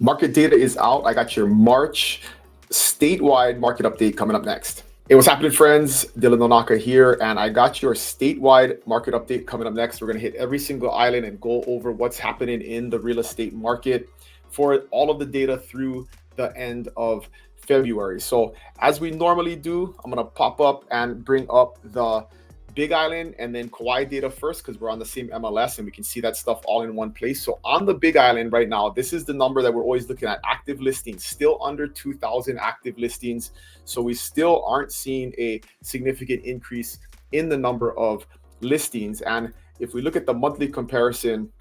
Market data is out. I got your March statewide market update coming up next. Hey, what's happening, friends? Dylan Nonaka here, and I got your statewide market update coming up next. We're going to hit every single island and go over what's happening in the real estate market for all of the data through the end of February. So as we normally do, I'm going to pop up and bring up the Big Island and then Kauai data first, because we're on the same MLS and we can see that stuff all in one place. So on the Big Island right now, this is the number that we're always looking at. Active listings, still under 2,000 active listings. So we still aren't seeing a significant increase in the number of listings. And if we look at the monthly comparison,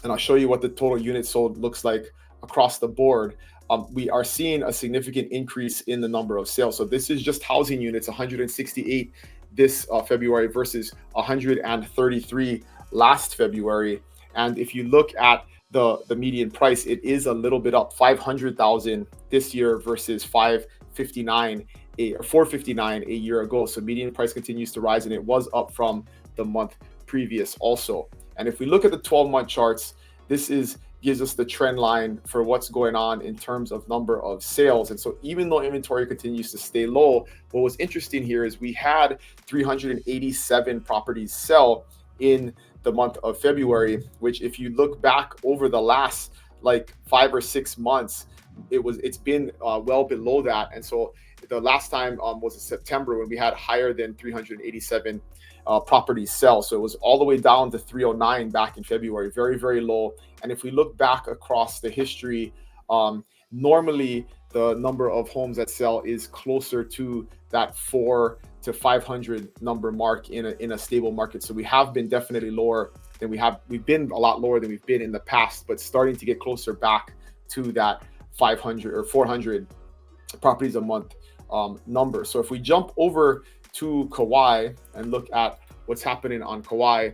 and I'll show you what the total units sold looks like across the board, we are seeing a significant increase in the number of sales. So this is just housing units, 168 this February versus 133 last February. And if you look at the median price, it is a little bit up, 500,000 this year versus 459 a year ago. So median price continues to rise, and it was up from the month previous also. And if we look at the 12-month charts, this gives us the trend line for what's going on in terms of number of sales. And so even though inventory continues to stay low, what was interesting here is we had 387 properties sell in the month of February, which if you look back over the last like 5 or 6 months, it's been well below that. And so the last time was in September when we had higher than 387 properties sell. So it was all the way down to 309 back in February, very, very low. And if we look back across the history, normally the number of homes that sell is closer to that 400 to 500 number mark in a stable market. So we have been definitely lower than we've been a lot lower than we've been in the past, but starting to get closer back to that 500 or 400 properties a month number. So if we jump over to Kauai and look at what's happening on Kauai,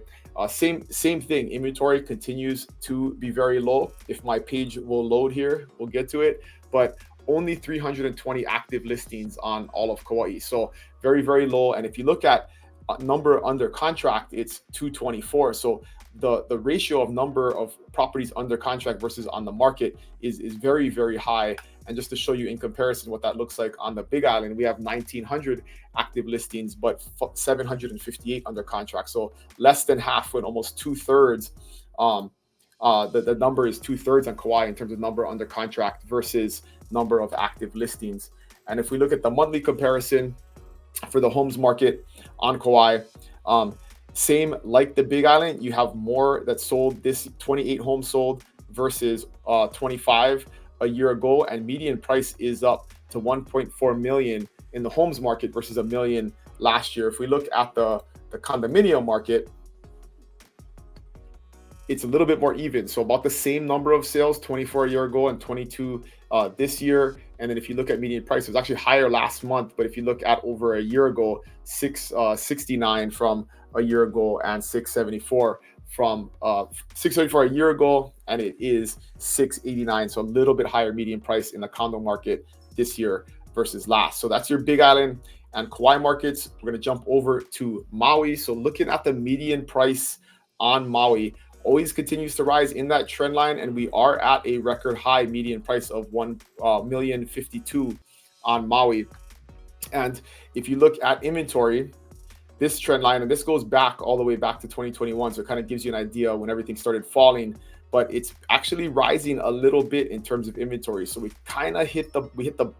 same thing. Inventory continues to be very low. If my page will load here, we'll get to it, but only 320 active listings on all of Kauai. So very, very low. And if you look at number under contract, it's 224. So the ratio of number of properties under contract versus on the market is very, very high. And just to show you in comparison what that looks like on the Big Island, we have 1,900 active listings, but 758 under contract. So less than half, when almost 2/3. The number is 2/3 on Kauai in terms of number under contract versus number of active listings. And if we look at the monthly comparison for the homes market on Kauai, same like the Big Island, you have more that sold. This 28 homes sold versus 25 a year ago, and median price is up to 1.4 million in the homes market versus $1 million last year. If we look at the condominium market, it's a little bit more even. So about the same number of sales, 24 a year ago and 22 this year. And then if you look at median price, it was actually higher last month. But if you look at over a year ago, 669 from a year ago and 674 from 674 a year ago, and it is 689. So a little bit higher median price in the condo market this year versus last. So that's your Big Island and Kauai markets. We're going to jump over to Maui. So looking at the median price on Maui, always continues to rise in that trend line, and we are at a record high median price of $1,052,000 on Maui. And if you look at inventory, this trend line, and this goes back all the way back to 2021, so it kind of gives you an idea when everything started falling, but it's actually rising a little bit in terms of inventory. So we kind of hit the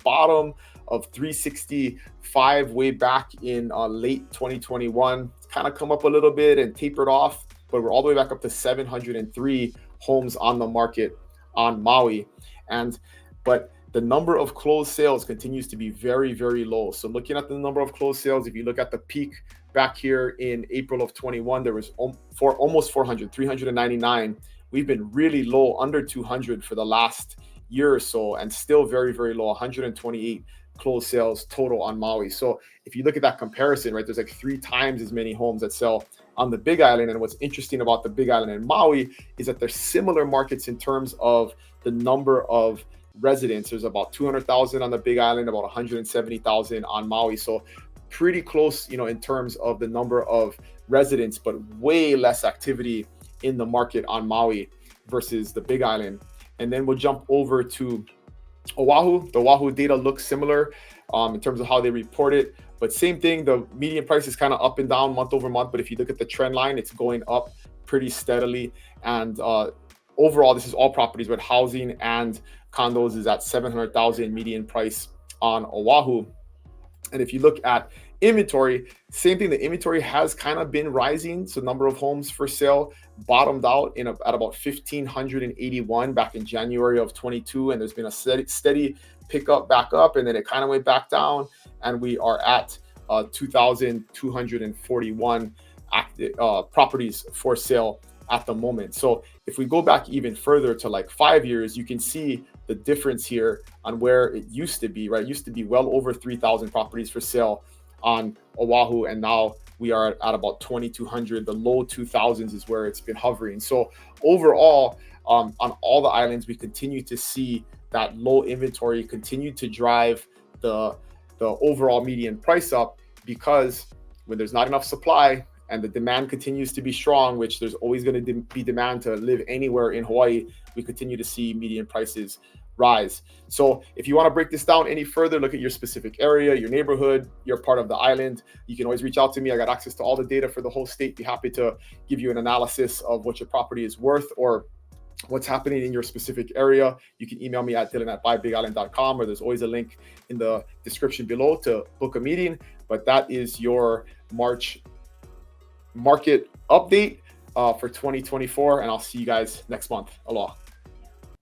bottom of 365 way back in late 2021. It's kind of come up a little bit and tapered off, but we're all the way back up to 703 homes on the market on Maui. But the number of closed sales continues to be very, very low. So looking at the number of closed sales, if you look at the peak back here in April of 21, there was almost 400, 399. We've been really low, under 200 for the last year or so, and still very, very low, 128 closed sales total on Maui. So if you look at that comparison, right, there's like 3 times as many homes that sell on the Big Island. And what's interesting about the Big Island and Maui is that they're similar markets in terms of the number of residents. There's about 200,000 on the Big Island, about 170,000 on Maui. So pretty close, in terms of the number of residents, but way less activity in the market on Maui versus the Big Island. and then we'll jump over to Oahu. The Oahu data looks similar in terms of how they report it, but same thing. The median price is kind of up and down month over month, but if you look at the trend line, it's going up pretty steadily. And overall, this is all properties, but housing and condos is at 700,000 median price on Oahu. And if you look at inventory, same thing. The inventory has kind of been rising. So number of homes for sale bottomed out at about 1,581 back in January of 22. And there's been a steady pickup back up, and then it kind of went back down. And we are at 2,241 active properties for sale at the moment. So if we go back even further to like 5 years, you can see the difference here on where it used to be, right? It used to be well over 3,000 properties for sale on Oahu, and now we are at about 2,200. The low 2,000s is where it's been hovering. So overall, on all the islands, we continue to see that low inventory continue to drive the overall median price up, because when there's not enough supply and the demand continues to be strong, which there's always going to be demand to live anywhere in Hawaii, we continue to see median prices rise. So if you want to break this down any further, look at your specific area, your neighborhood, your part of the island, you can always reach out to me. I got access to all the data for the whole state. Be happy to give you an analysis of what your property is worth or what's happening in your specific area. You can email me at dylan@buybigisland.com, or there's always a link in the description below to book a meeting. But that is your March market update for 2024, and I'll see you guys next month. Aloha.